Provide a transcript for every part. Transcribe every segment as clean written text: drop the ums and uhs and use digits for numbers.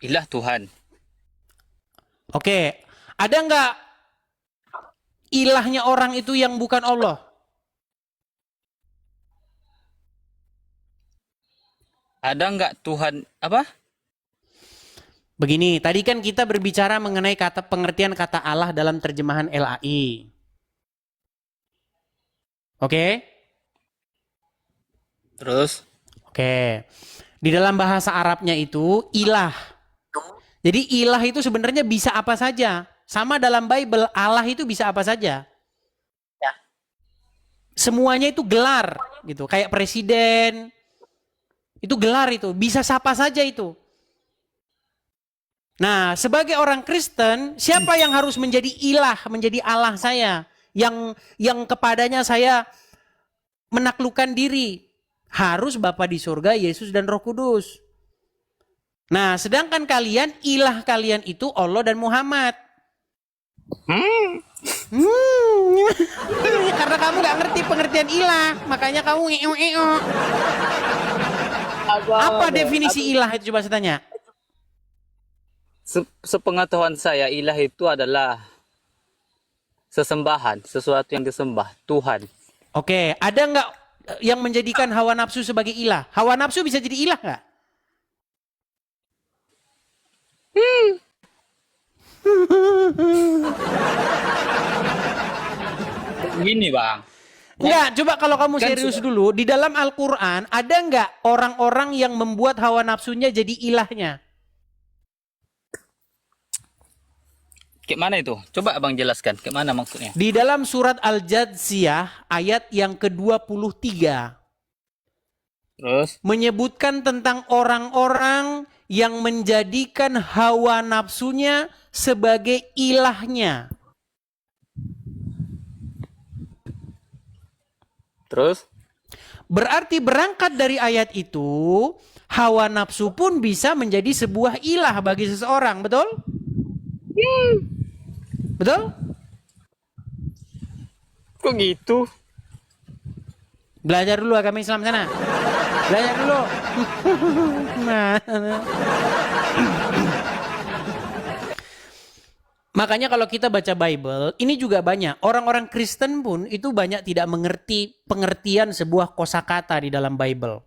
Ilah Tuhan. Oke, ada nggak ilahnya orang itu yang bukan Allah? Ada nggak Tuhan apa? Begini, tadi kan kita berbicara mengenai kata pengertian kata Allah dalam terjemahan LAI. Oke? Terus Oke. Di dalam bahasa Arabnya itu ilah. Jadi ilah itu sebenarnya bisa apa saja. Sama dalam Bible, Allah itu bisa apa saja. Semuanya itu gelar gitu. Kayak presiden, itu gelar itu. Bisa siapa saja itu. Nah, sebagai orang Kristen, siapa yang harus menjadi ilah, menjadi Allah saya? Yang kepadanya saya menaklukkan diri. Harus Bapa di surga, Yesus dan Roh Kudus. Nah, sedangkan kalian, ilah kalian itu Allah dan Muhammad. Hmm. Karena kamu gak ngerti pengertian ilah, makanya kamu ngeo-ngeo. Apa definisi ilah itu coba saya tanya? sepengetahuan saya ilah itu adalah sesembahan, sesuatu yang disembah, Tuhan. Oke, ada nggak yang menjadikan hawa nafsu sebagai ilah? Hawa nafsu bisa jadi ilah nggak? Gini bang, Enggak, coba kalau kamu kan serius dulu, di dalam Al-Quran ada nggak orang-orang yang membuat hawa nafsunya jadi ilahnya? kayak mana itu? Coba abang jelaskan, kayak mana maksudnya? Di dalam surat Al-Jadziyah ayat yang ke-23 Terus, menyebutkan tentang orang-orang yang menjadikan hawa nafsunya sebagai ilahnya. terus, Berarti berangkat dari ayat itu, hawa nafsu pun bisa menjadi sebuah ilah bagi seseorang, betul? Betul? kok gitu? Belajar dulu agama Islam sana. Belajar dulu. Nah. Makanya kalau kita baca Bible, ini juga banyak. Orang-orang Kristen pun itu banyak tidak mengerti pengertian sebuah kosakata di dalam Bible.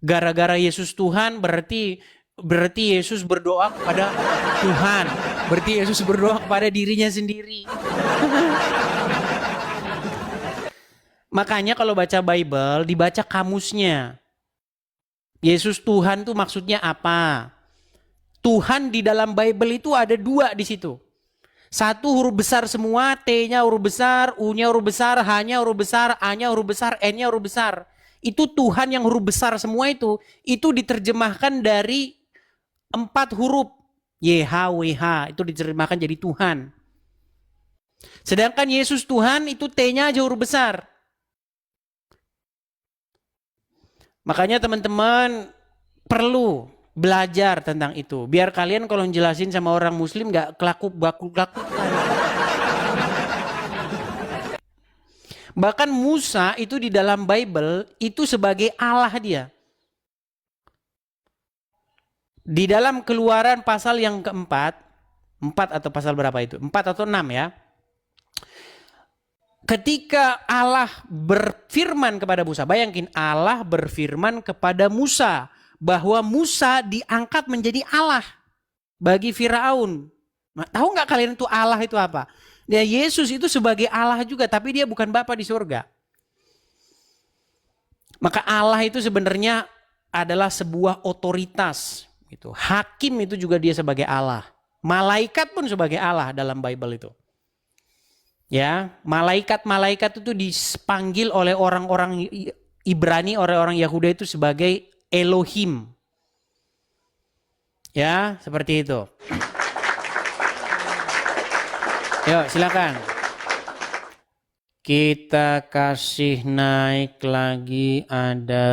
Gara-gara Yesus Tuhan berarti Yesus berdoa kepada Tuhan. Berarti Yesus berdoa kepada dirinya sendiri. Makanya kalau baca Bible, dibaca kamusnya. Yesus Tuhan tuh maksudnya apa? Tuhan di dalam Bible itu ada dua di situ. Satu huruf besar semua, T-nya huruf besar, U-nya huruf besar, H-nya huruf besar, A-nya huruf besar, N-nya huruf besar. Itu Tuhan yang huruf besar semua itu diterjemahkan dari 4 huruf. YHWH itu diterjemahkan jadi Tuhan. Sedangkan Yesus Tuhan itu T-nya aja huruf besar. Makanya teman-teman perlu belajar tentang itu. Biar kalian kalau jelasin sama orang muslim gak kelaku-baku-laku. Bahkan Musa itu di dalam Bible itu sebagai Allah dia. Di dalam Keluaran pasal yang keempat, 4 atau pasal berapa itu? 4 atau 6 ya. Ketika Allah berfirman kepada Musa, bayangin Allah berfirman kepada Musa bahwa Musa diangkat menjadi Allah bagi Firaun. Nah, tahu nggak kalian itu Allah itu apa? Ya Yesus itu sebagai Allah juga, tapi dia bukan Bapa di surga. Maka Allah itu sebenarnya adalah sebuah otoritas. Gitu. Hakim itu juga dia sebagai Allah. Malaikat pun sebagai Allah dalam Bible itu. Ya, malaikat-malaikat itu dipanggil oleh orang-orang Ibrani, orang-orang Yahuda itu sebagai Elohim. Ya, seperti itu. Yuk, silakan. Kita kasih naik lagi ada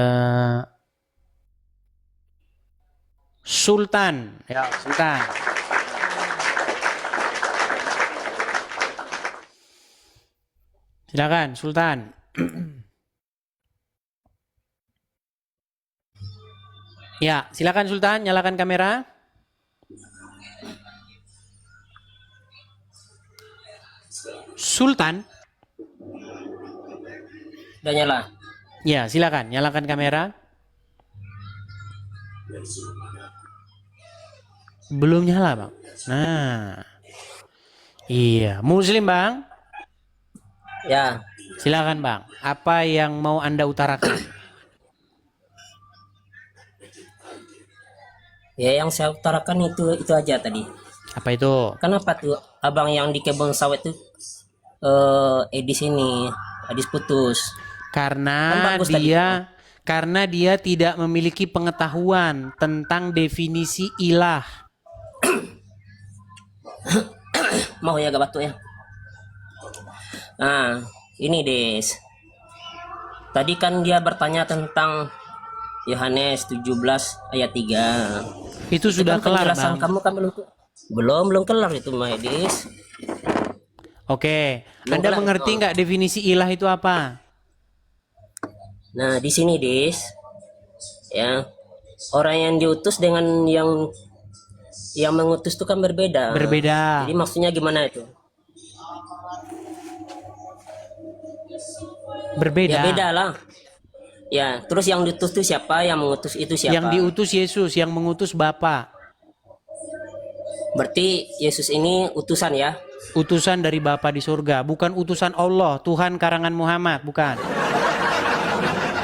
Sultan. Ya, Sultan. Silakan, Sultan. Ya, silakan Sultan, nyalakan kamera. Sultan. Udah nyala. Ya, silakan nyalakan kamera. Belum nyala, Bang. Nah. Iya, Muslim, Bang. Ya, Silakan, Bang. Apa yang mau Anda utarakan? ya yang saya utarakan itu aja tadi. Apa itu? Kenapa tuh abang yang di kebun sawit tuh Edis ini, Edis putus. Kan Karena bagus tadi. dia tidak memiliki pengetahuan tentang definisi ilah. Mau ya gak batuk ya. Nah, ini Des. Tadi kan dia bertanya tentang Yohanes 17 ayat 3. Itu sudah Kan kelar, penjelasan Bang. kamu kan belum kelar itu Mah Des. Oke, Belum Anda kelar. mengerti nggak definisi ilah itu apa? Nah, di sini Des. Ya. Orang yang diutus dengan yang mengutus itu kan berbeda. Berbeda. Jadi maksudnya gimana itu? Berbeda. Ya beda lah. Ya, terus yang diutus itu siapa? Yang mengutus itu siapa? Yang diutus Yesus, yang mengutus Bapa. Berarti Yesus ini utusan ya? Utusan dari Bapa di surga, bukan utusan Allah, Tuhan karangan Muhammad, bukan.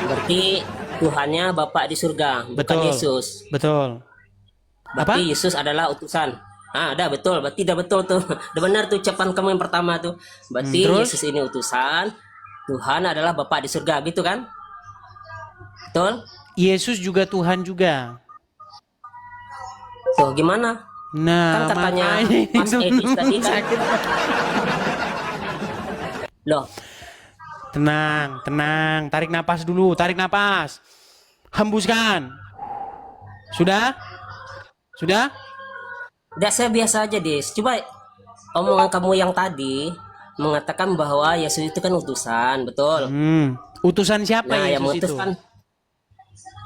Berarti Tuhannya Bapak di surga, bukan Betul. Yesus. Betul. Berarti Apa? Yesus adalah utusan. Ah, dah betul. Berarti dah betul tuh. Udah benar tuh ucapan kamu yang pertama tuh. Berarti Terus? Yesus ini utusan. Tuhan adalah Bapak di surga, gitu kan? Betul? Yesus juga Tuhan juga. Tuh, gimana? Nah, Kan katanya makanya Mas itu Edis tadi kan. sakit. Loh, Tenang, tenang. Tarik napas dulu, tarik napas. Hembuskan. Sudah? Sudah? udah saya biasa aja, Des. Coba omongan kamu yang tadi mengatakan bahwa Yesus itu kan utusan, betul? Utusan siapa Nah, yang Yesus mengutus itu?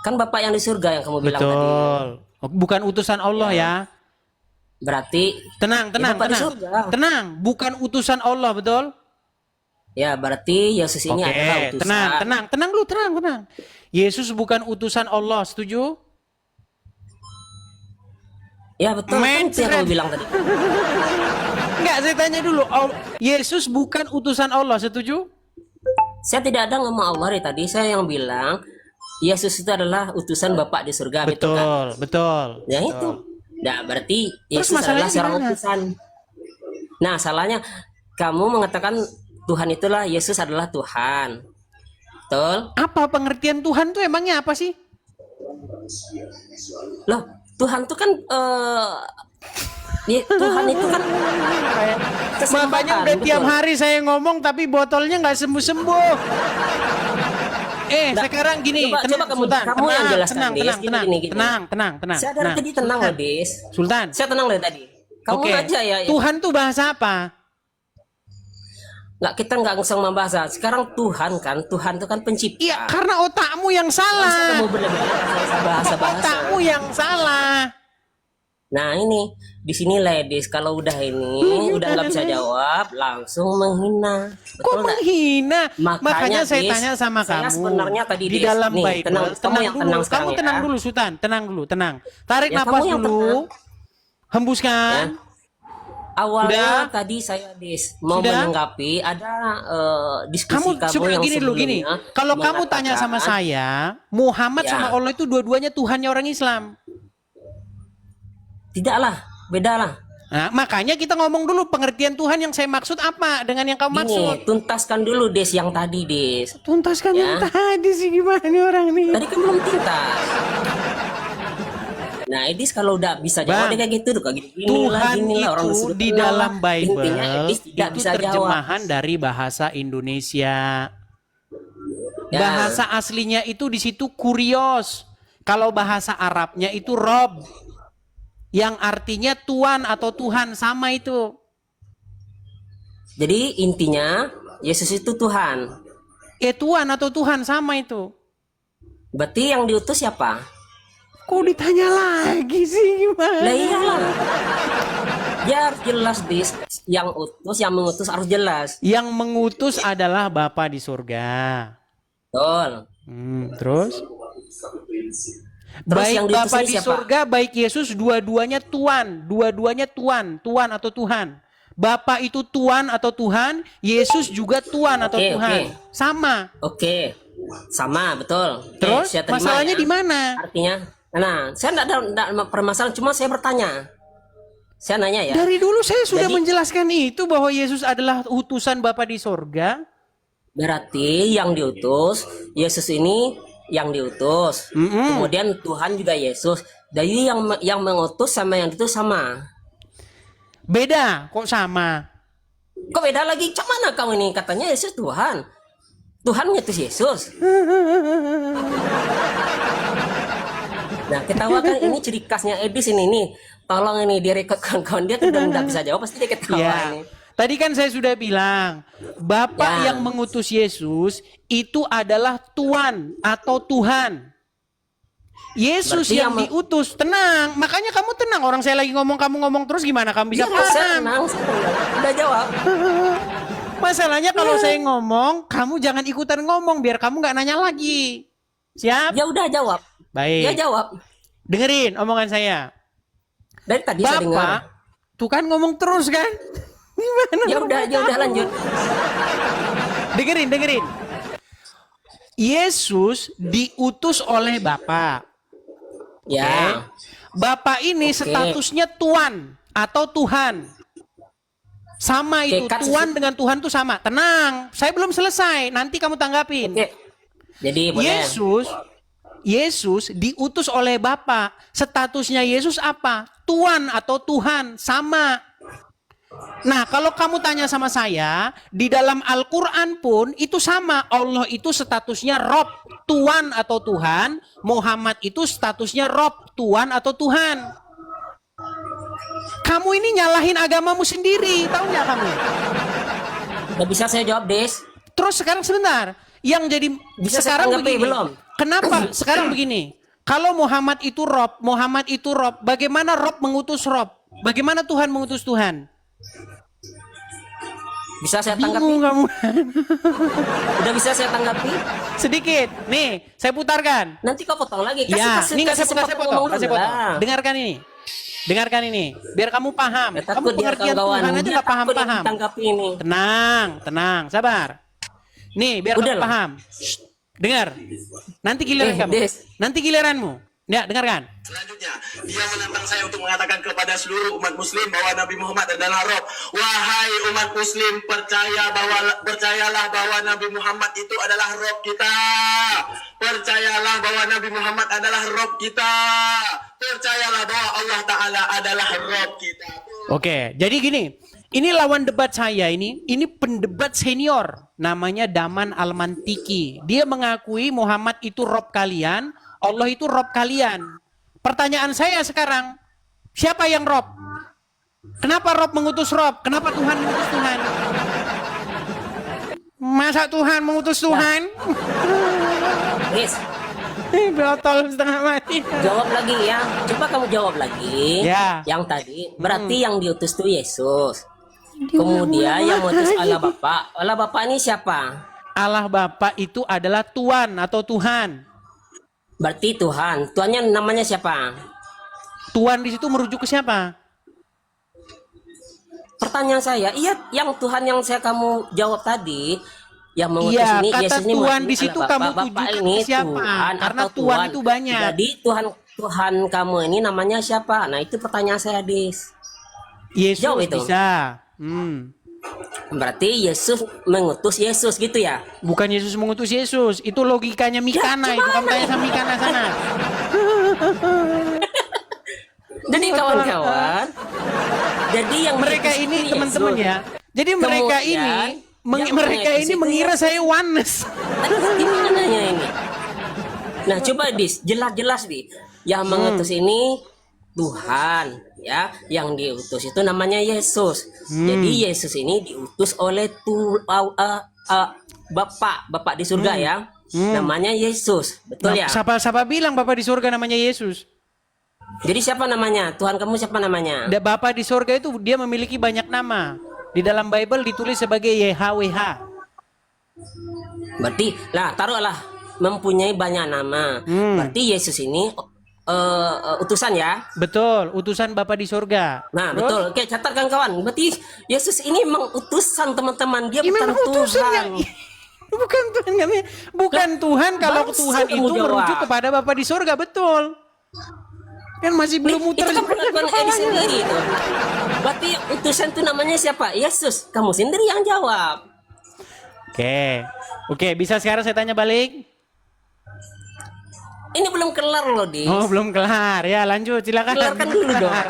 kan Bapak yang di surga yang kamu bilang tadi. Betul. Bukan utusan Allah ya. Berarti Tenang, Ya, tenang, Bapak di tenang. surga. Tenang, bukan utusan Allah, betul? ya berarti Yesus ini adalah Oke, utusan. tenang dulu, tenang. Yesus bukan utusan Allah, setuju? Ya betul, kan itu yang kamu Mencret. bilang tadi. Enggak, saya tanya dulu. Yesus bukan utusan Allah, setuju? Saya tidak ada ngomong Allah dari tadi. Saya yang bilang Yesus itu adalah utusan Bapak di surga, betul kan? Betul. Ya itu. Nah, berarti Terus Yesus adalah masalahnya seorang gimana? utusan. Nah, salahnya kamu mengatakan Tuhan itulah Yesus adalah Tuhan. Betul? Apa pengertian Tuhan tuh emangnya apa sih? Loh, Tuhan itu kan Tuhan itu kan kesembahan, Makanya udah betul. tiap hari saya ngomong tapi botolnya nggak sembuh-sembuh. Nggak, Sekarang gini, coba tenang, kamu- Sultan, kamu yang jelaskan, tenang, Des. tenang, Gini, tenang, gini. tenang. Saya dari Nah, tadi tenang loh, Des. Sultan, Saya tenang dari tadi. Kamu oke. aja ya. Tuhan tuh bahasa apa? Nggak, kita nggak usah membahas. Sekarang Tuhan itu kan pencipta. Iya, karena otakmu yang Masa salah. kamu bahasa-bahasa. Otakmu yang salah. Nah ini di sini ladies kalau udah ini udah nggak bisa jawab langsung menghina. Kok Betul nggak? menghina? Makanya, Makanya saya Des, tanya sama saya kamu. sebenarnya tadi, di Des, dalam nih, Bible, tenang, kamu yang dulu. tenang sekarang Kamu ya. tenang dulu, Sultan. Tenang dulu, tenang. Tarik Ya, napas kamu yang dulu. Hembuskan. Ya. Awalnya Sudah? tadi saya mau Sudah? menanggapi ada diskusi Kamu kamu coba yang gini dulu gini. sebelumnya Kalau kamu tanya mengatakan- sama saya, Muhammad Ya. sama Allah itu dua-duanya Tuhannya orang Islam. Tidaklah, bedalah. Nah, makanya kita ngomong dulu pengertian Tuhan yang saya maksud apa dengan yang kamu maksud. Gini, tuntaskan dulu Des yang tadi, Des. Tuntaskan Ya. yang tadi sih, gimana nih orang nih? Tadi kan belum tuntas. Nah, Edis kalau udah bisa jawab Bang, dia kayak gitu tuh, kayak gini Tuhan orang itu disuruh di kenal. dalam Bible Intinya Edis tidak itu bisa jawab. terjemahan dari bahasa Indonesia. Ya. Bahasa aslinya itu di situ kurios. Kalau bahasa Arabnya itu Rob, yang artinya Tuan atau Tuhan, sama itu. Jadi intinya Yesus itu Tuhan. Tuan atau Tuhan sama itu. Berarti yang diutus siapa? Kok ditanya lagi sih, gimana? Lah iyalah. Biar jelas Des. yang mengutus harus jelas. Yang mengutus adalah Bapa di surga. Betul. Terus? Terus Baik yang diutus Bapa ini di siapa? surga, baik Yesus, dua-duanya Tuhan. Dua-duanya Tuhan. Tuhan atau Tuhan. Bapa itu Tuhan atau Tuhan, Yesus juga Tuhan atau Oke, Tuhan. oke. Sama. Oke, sama betul. Oke, Terus saya terima masalahnya ya. di mana? Artinya, nah, saya enggak ada permasalahan, cuma saya bertanya. Saya nanya ya. Dari dulu saya sudah Jadi- menjelaskan itu bahwa Yesus adalah utusan Bapa di sorga. Berarti yang diutus Yesus ini yang diutus. Kemudian Tuhan juga Yesus. Jadi yang mengutus sama yang diutus sama. Beda, kok sama? Kok beda lagi? Cak mana kamu ini? Katanya Yesus Tuhan. Tuhan mengutus Yesus. Nah, ketawa kan ini ciri khasnya Edis ini nih. Tolong ini direkod kawan-kawan, dia tuh udah nggak bisa jawab pasti dia ketawa Ya. ini. Tadi kan saya sudah bilang, Bapa Ya. yang mengutus Yesus itu adalah Tuhan atau Tuhan. Yesus Berarti yang yang diutus, tenang. Makanya kamu tenang. Orang saya lagi ngomong, kamu ngomong terus gimana kamu bisa Biar saya paham? tenang, saya tenang. Udah jawab. Masalahnya kalau saya ngomong, kamu jangan ikutan ngomong biar kamu nggak nanya lagi. Siap? Ya udah jawab. Ya Baik. jawab. Dengerin omongan saya. Dari tadi saya dengar. Bapak, tuh kan ngomong terus kan? Gimana? Ya udah lanjut. Dengerin. Yesus diutus oleh Bapa. Ya. Bapa ini Oke. statusnya Tuhan atau Tuhan. Sama Oke, itu, kan Tuhan dengan Tuhan tuh sama. Tenang, saya belum selesai. Nanti kamu tanggapin. Oke. Jadi boleh. Yesus diutus oleh Bapa. Statusnya Yesus apa? Tuhan atau Tuhan, sama. Nah, kalau kamu tanya sama saya, di dalam Al-Quran pun itu sama. Allah itu statusnya Rob, Tuhan atau Tuhan. Muhammad itu statusnya Rob, Tuhan atau Tuhan. Kamu ini nyalahin agamamu sendiri, tahu nggak kamu? Udah bisa saya jawab, Des? Terus sekarang sebentar, yang jadi Bisa saya sekarang tanggapi begini. belum? Kenapa sekarang begini? Kalau Muhammad itu Rob, bagaimana Rob mengutus Rob? Bagaimana Tuhan mengutus Tuhan? Bisa saya tanggapi? Bingung kamu. Udah bisa saya tanggapi? Sedikit. Nih, saya putarkan. Nanti kau potong lagi. Ya, ini nggak saya sempat potong. ngomong Kasih dulu potong. lah. Dengarkan ini. Biar kamu paham. Ya, Kamu takut dia pengertian kawan-kawan. Tuhan aja Dia nggak takut paham-paham. ditanggapi ini. Tenang, sabar. Nih, biar Udah kamu lah. paham. Shh, dengar. Nanti giliran kamu. Des. Nanti giliranmu. Ya, dengarkan. Selanjutnya, dia menantang saya untuk mengatakan kepada seluruh umat muslim bahwa Nabi Muhammad adalah Rob. Wahai umat muslim, percayalah bahwa Nabi Muhammad itu adalah Rob kita. Percayalah bahwa Nabi Muhammad adalah Rob kita. Percayalah bahwa Allah Ta'ala adalah Rob kita. Oke, jadi gini. Ini lawan debat saya ini pendebat senior. Namanya Daman Al-Mantiki. Dia mengakui Muhammad itu Rob kalian, Allah itu Rob kalian. Pertanyaan saya sekarang, siapa yang Rob? Kenapa Rob mengutus Rob? Kenapa Tuhan mengutus Tuhan? Masa Tuhan mengutus Tuhan? Des, Botol setengah mati. jawab lagi ya. Coba kamu jawab lagi. Ya. Yang tadi, berarti yang diutus itu Yesus. Kemudian yang mengutus Allah Bapa. Allah Bapa ini siapa? Allah Bapa itu adalah Tuhan atau Tuhan. Berarti Tuhan. Tuhannya namanya siapa? Tuhan di situ merujuk ke siapa? Pertanyaan saya, iya yang Tuhan yang kamu jawab tadi, yang mengutus Iya, ini, kata Yesus ini Tuhan mewakili di situ Allah kamu Bapa. Bapa tujukan ini ke siapa? Tuhan Karena atau Tuhan itu banyak. Jadi Tuhan kamu ini namanya siapa? Nah itu pertanyaan saya, Dis. Yesus Jawab itu. bisa. Berarti Yesus mengutus Yesus gitu ya? Bukan Yesus mengutus Yesus, itu logikanya Mikana itu. Kamu tanya sama Mikana sana. Jadi kawan-kawan, jadi yang Mereka diutus ini itu teman-teman Yesus. ya. Jadi mereka Kemudian, ini yang mereka mengutus ini itu mengira Yesus. saya oneness. Gimana ini? Nah coba Dis, jelas-jelas di yang mengutus ini Tuhan ya, yang diutus itu namanya Yesus. Jadi Yesus ini diutus oleh Bapak di surga ya, namanya Yesus, betul ya? Siapa bilang Bapak di surga namanya Yesus? Jadi siapa namanya? Tuhan kamu siapa namanya? Bapak di surga itu dia memiliki banyak nama. Di dalam Bible ditulis sebagai YHWH. Berarti lah taruhlah mempunyai banyak nama. Berarti Yesus ini utusan ya. Betul, utusan Bapa di surga. Nah, Terus? betul. Oke, catat kawan-kawan. Berarti Yesus ini memang utusan teman-teman. Dia Ya, bukan memang utusan Tuhan. ya. Bukan Tuhan kami. Bukan Tuhan kalau bangsa Tuhan kamu itu jawab. merujuk kepada Bapa di surga, betul. Kan masih belum muter. Itu kan pengakuan Edi sendiri itu. Berarti utusan itu namanya siapa? Yesus. Kamu sendiri yang jawab. Oke. Oke, bisa sekarang saya tanya balik? Ini belum kelar loh, Dis. Oh, belum kelar. Ya, lanjut. Silakan. Kelarkan Belum dulu dong. kelar.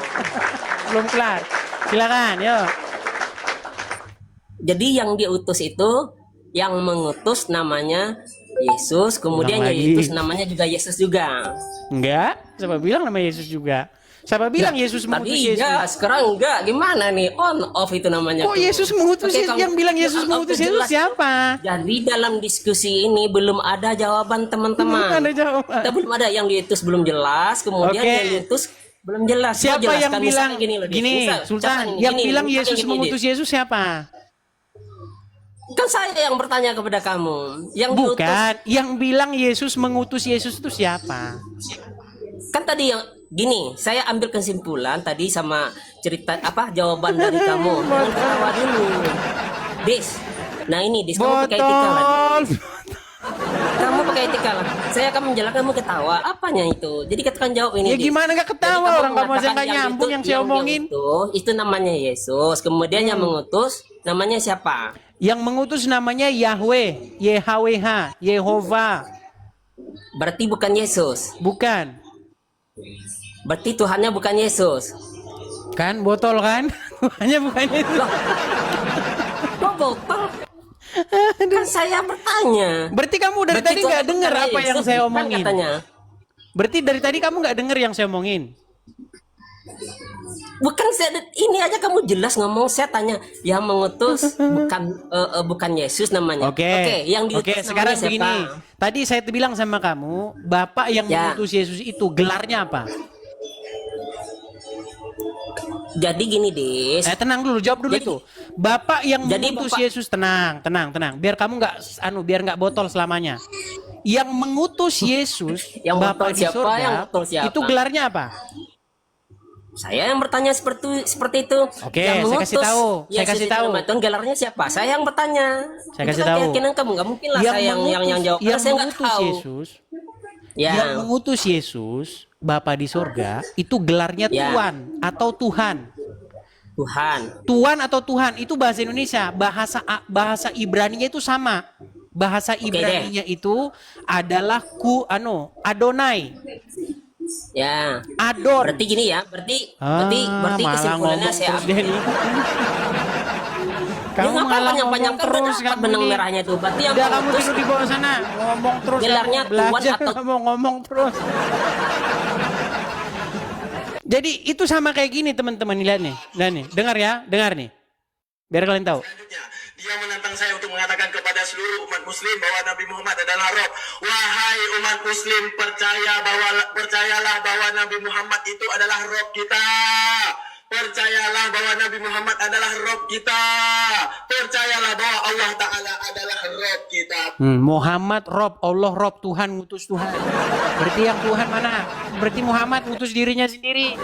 Belum kelar. Silakan, yuk. Jadi yang diutus itu, yang mengutus namanya Yesus, kemudian Ulang yang lagi. diutus namanya juga Yesus juga. Enggak, siapa bilang nama Yesus juga? Siapa bilang Yesus mengutus Tadi Yesus? iya, sekarang enggak. Gimana nih? On off itu namanya. Kok tuh. Yesus mengutus Oke, Yesus? kamu- Yang bilang Yesus Oke, mengutus Yesus jelas. siapa? Jadi dalam diskusi ini belum ada jawaban teman-teman. Belum ada jawaban. Kita belum ada yang diutus belum jelas, kemudian Oke. yang diutus belum jelas. Mau Siapa yang jelaskan, bilang misalnya gini loh, Dis. gini, Misal, Sultan? contoh ini, Yang gini, bilang misalnya Yesus gini, mengutus Dis. Yesus siapa? Kan saya yang bertanya kepada kamu. Yang diutus Bukan, yang bilang Yesus mengutus Yesus itu siapa? kan tadi yang gini, saya ambil kesimpulan tadi sama cerita apa jawaban dari kamu. Jangan ketawa dulu. Dis. Nah ini Dis, kamu pakai etika lah. Botol. Kamu pakai etika lah. Saya akan menjelaskan kamu ketawa. Apanya itu? Jadi katakan jawab ini. Ya Dis. gimana nggak ketawa Jadi orang kamu mengatakan aja nggak nyambung yang saya omongin. diutus, itu namanya Yesus. Kemudian yang mengutus namanya siapa? Yang mengutus namanya Yahweh, YHWH, Yehova. Berarti bukan Yesus. Bukan. Berarti Tuhannya bukan Yesus. Kan botol kan? Tuhannya bukan Yesus. Loh. Kok botol? Kan saya bertanya. Berarti kamu dari Berarti tadi nggak Tuhan dengar bukan apa yang Yesus, saya bukan omongin? katanya. Berarti dari tadi kamu nggak dengar yang saya omongin? Bukan saya ini aja kamu jelas ngomong, saya tanya yang mengutus bukan Yesus namanya. Oke. yang diutus Oke, sekarang namanya siapa? begini. Tadi saya bilang sama kamu, Bapak yang Ya. mengutus Yesus itu gelarnya apa? Jadi gini, Dis. Tenang dulu, jawab dulu Jadi- itu. Bapak yang Jadi mengutus Bapak- Yesus, tenang. Biar kamu nggak biar nggak botol selamanya. Yang mengutus Yesus, Yang Bapak botol di siapa? surga, Yang botol siapa? itu gelarnya apa? Saya yang bertanya seperti itu. Oke, Yang saya kasih tahu. Saya Yesus kasih itu tahu. nama Tuhan, gelarnya siapa? Saya yang bertanya. Saya Itu kasih kan tahu. keyakinan kamu, nggak mungkin lah saya yang jawab. Yang Karena saya nggak mengutus tahu. Yesus, Ya. yang mengutus Yesus, Bapa di surga, itu gelarnya Ya. Tuhan atau Tuhan. Tuhan. Tuhan atau Tuhan itu bahasa Indonesia, bahasa Ibraninya itu sama. Bahasa Ibraninya itu adalah Adonai. Ya. Adon. Berarti gini ya, berarti malah kesimpulannya ngomong saya terus ambil. Denny. Ya, Kamu ngapa malah panjang-panjang ngomong terus dapat benang ini. merahnya itu. Berarti yang Udah kamu mengutus tidur di bawah sana, ngomong terus. Gelarnya kamu belajar, Tuhan atau- kamu ngomong terus. Jadi itu sama kayak gini teman-teman, lihat nih. Nah nih, dengar nih. Biar kalian tahu. Selanjutnya, dia menantang saya untuk mengatakan kepada seluruh umat muslim bahwa Nabi Muhammad adalah Rob. Wahai umat muslim, percayalah bahwa Nabi Muhammad itu adalah Rob kita. Percayalah bahwa Nabi Muhammad adalah Rob kita. Percayalah bahwa Allah Ta'ala adalah Rob kita. Muhammad Rob, Allah Rob, Tuhan ngutus Tuhan. Berarti yang Tuhan mana? Berarti Muhammad ngutus dirinya sendiri.